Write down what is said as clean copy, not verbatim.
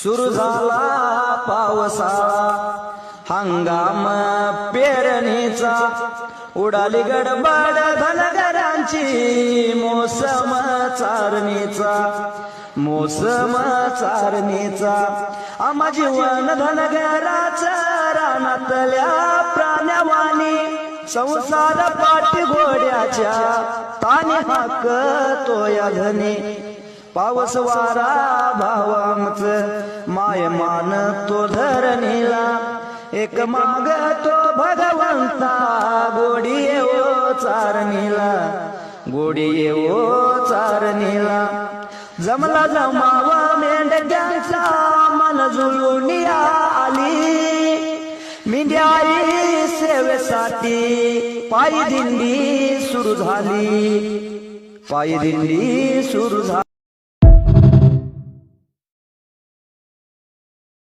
सुरू झाला पावसाळा हंगाम पेरणीचा, उडाली गडबड धनगरांची मोसम चारणीचा, मोसम चारणीचा. आम्हा जीवन धनगराचं रानातल्या प्राण्यावानी, संसार पाठी घोड्याच्या ताने हाक तो या धनी. पावस वारा भाव आमचं मायमान तो धरणीला, एक माग तो भगवंता गोडी येवो चारणीला, गोडी येवो चारणीला. जमला जमावा मेंढक्यांचा मन जुळून आली, मिंड्याई सेवेसाठी पायी दिंडी सुरू झाली, पायी दिंडी सुरू झाली.